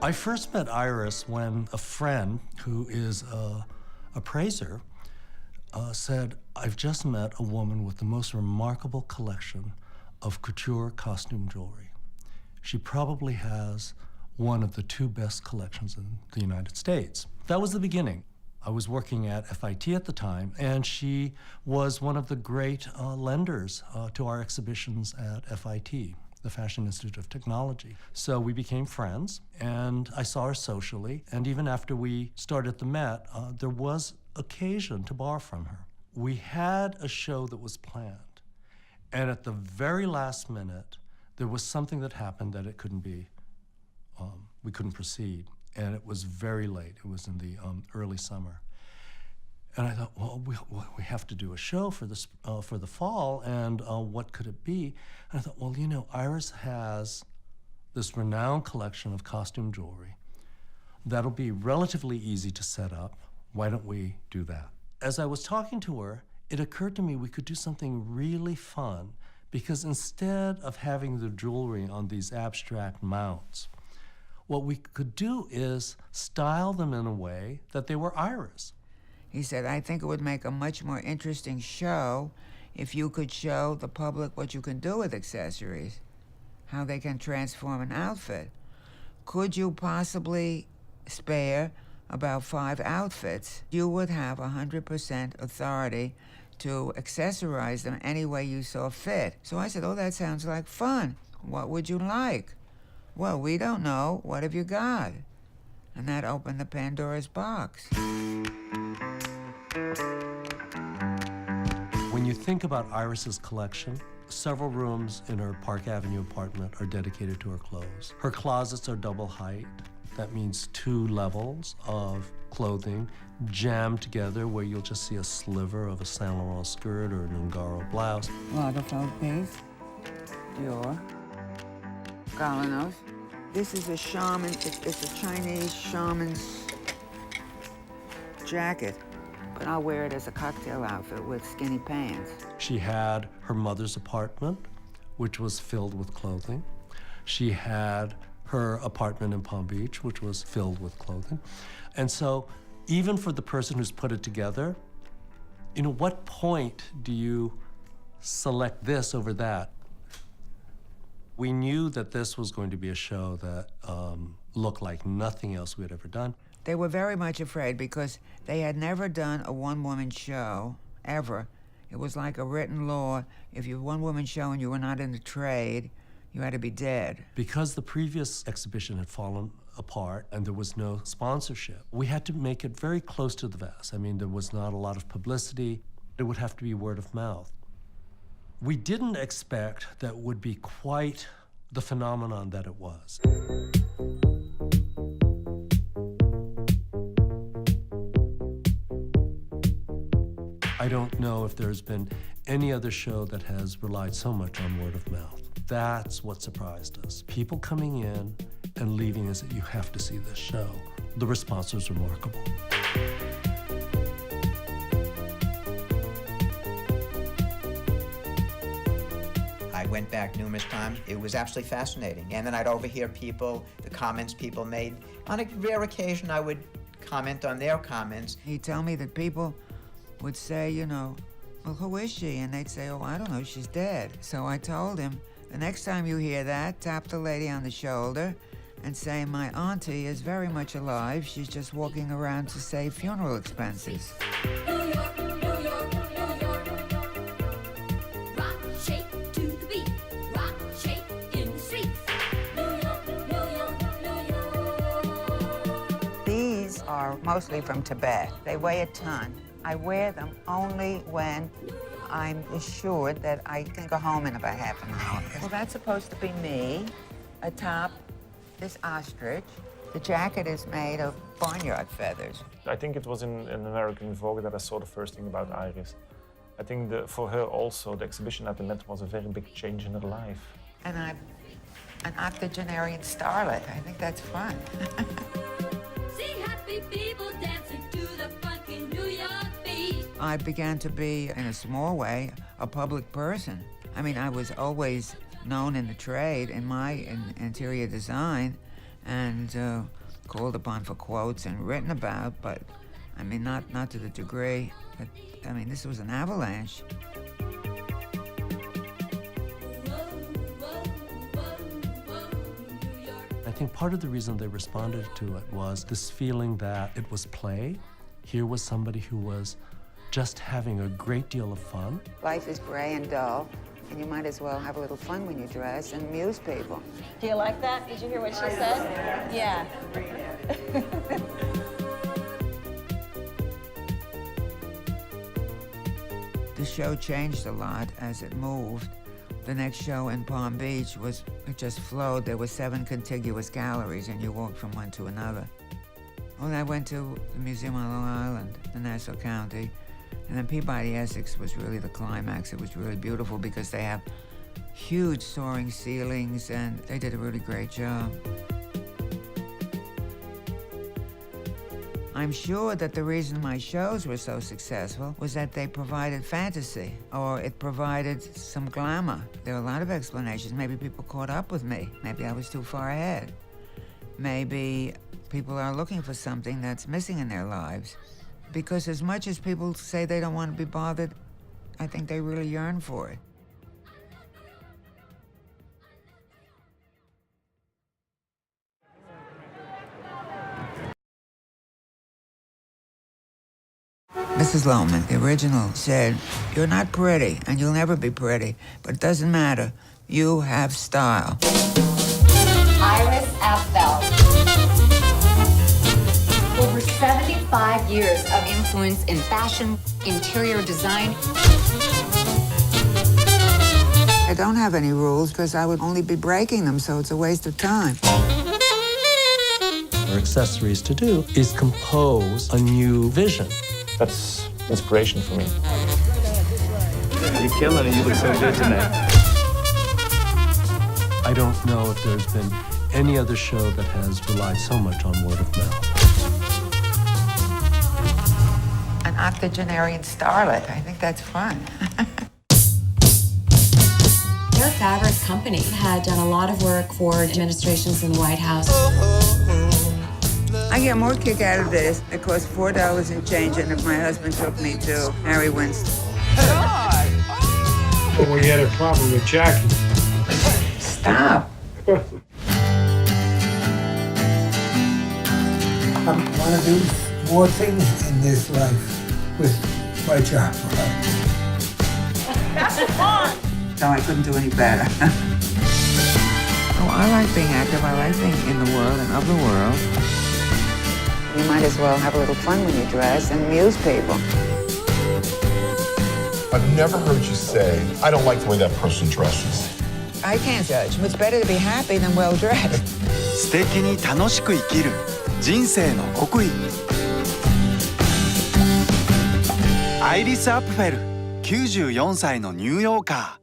I first met Iris when a friend who is a appraiser said, I've just met a woman with the most remarkable collection of couture costume jewelry. She probably has one of the two best collections in the United States. That was the beginning. I was working at FIT at the time, and she was one of the great lenders to our exhibitions at FIT, the Fashion Institute of Technology. So we became friends, and I saw her socially, and even after we started the Met, there was occasion to borrow from her. We had a show that was planned, and at the very last minute, there was something that happened that it couldn't be, we couldn't proceed, and it was very late. It was in the early summer. And I thought, well, we have to do a show for this for the fall, and what could it be? And I thought, well, you know, Iris has this renowned collection of costume jewelry. That'll be relatively easy to set up. Why don't we do that? As I was talking to her, it occurred to me we could do something really fun, because instead of having the jewelry on these abstract mounts, what we could do is style them in a way that they were Iris. He said, I think it would make a much more interesting show if you could show the public what you can do with accessories, how they can transform an outfit. Could you possibly spare about 5 outfits? You would have 100% authority to accessorize them any way you saw fit. So I said, oh, that sounds like fun. What would you like? Well, we don't know. What have you got? And that opened the Pandora's box. When you think about Iris's collection, several rooms in her Park Avenue apartment are dedicated to her clothes. Her closets are double height. That means 2 levels of clothing jammed together, where you'll just see a sliver of a Saint Laurent skirt or an Ungaro blouse. Lagerfeld piece, Dior, Galanos. This is a shaman, it's a Chinese shaman's jacket, but I'll wear it as a cocktail outfit with skinny pants. She had her mother's apartment, which was filled with clothing. She had her apartment in Palm Beach, which was filled with clothing. And so even for the person who's put it together, you know, what point do you select this over that? We knew that this was going to be a show that looked like nothing else we had ever done. They were very much afraid because they had never done a one-woman show, ever. It was like a written law. If you were a one-woman show and you were not in the trade, you had to be dead. Because the previous exhibition had fallen apart and there was no sponsorship, we had to make it very close to the vest. I mean, there was not a lot of publicity. It would have to be word of mouth. We didn't expect that would be quite the phenomenon that it was. I don't know if there's been any other show that has relied so much on word of mouth. That's what surprised us. People coming in and leaving us that you have to see this show. The response was remarkable. I went back numerous times. It was absolutely fascinating. And then I'd overhear people, the comments people made. On a rare occasion, I would comment on their comments. He'd tell me that people would say, you know, well, who is she? And they'd say, oh, I don't know, she's dead. So I told him, the next time you hear that, tap the lady on the shoulder and say, my auntie is very much alive. She's just walking around to save funeral expenses. New York, New York, New York. Rock, shake to the beat. Rock, shake in the streets. New York, New York, New York. These are mostly from Tibet. They weigh a ton. I wear them only when I'm assured that I can go home in about half an hour. Well, that's supposed to be me. Atop this ostrich. The jacket is made of barnyard feathers. I think it was in American Vogue that I saw the first thing about Iris. I think for her also, the exhibition at the Met was a very big change in her life. And I'm an octogenarian starlet. I think that's fun. See happy people dancing to the funky New York beat. I began to be, in a small way, a public person. I mean, I was always known in the trade in my interior design, and called upon for quotes and written about, but I mean, not to the degree that, I mean, this was an avalanche. I think part of the reason they responded to it was this feeling that it was play. Here was somebody who was just having a great deal of fun. Life is gray and dull, and you might as well have a little fun when you dress and amuse people. Do you like that? Did you hear what she said? Yeah. The show changed a lot as it moved. The next show in Palm Beach it just flowed. There were 7 contiguous galleries, and you walked from one to another. Well, I went to the Museum on Long Island, the Nassau County, and then Peabody Essex was really the climax. It was really beautiful because they have huge soaring ceilings, and they did a really great job. I'm sure that the reason my shows were so successful was that they provided fantasy, or it provided some glamour. There are a lot of explanations. Maybe people caught up with me. Maybe I was too far ahead. Maybe people are looking for something that's missing in their lives. Because as much as people say they don't want to be bothered, I think they really yearn for it. Mrs. Lohman, the original, said, "You're not pretty, and you'll never be pretty, but it doesn't matter. You have style." Iris APFEL. Over 75 years of influence in fashion, interior design. I don't have any rules because I would only be breaking them, so it's a waste of time. Our accessories to do is compose a new vision. That's inspiration for me. You're killing it. You look so good tonight. I don't know if there's been any other show that has relied so much on word of mouth. An octogenarian starlet. I think that's fun. Their fabric company had done a lot of work for administrations in the White House. I get more kick out of this. It costs $4 and change, and if my husband took me to Harry Winston. But we had a problem with Jackie. Stop. I want to do more things in this life with my job. So I couldn't do any better. Oh, I like being active. I like being in the world and of the world. You might as well have a little fun when you dress and amuse people. I've never heard you say, I don't like the way that person dresses. I can't judge. It's better to be happy than well-dressed. 素敵に楽しく生きる人生の極意。アイリス・アプフェル94歳のニューヨーカー。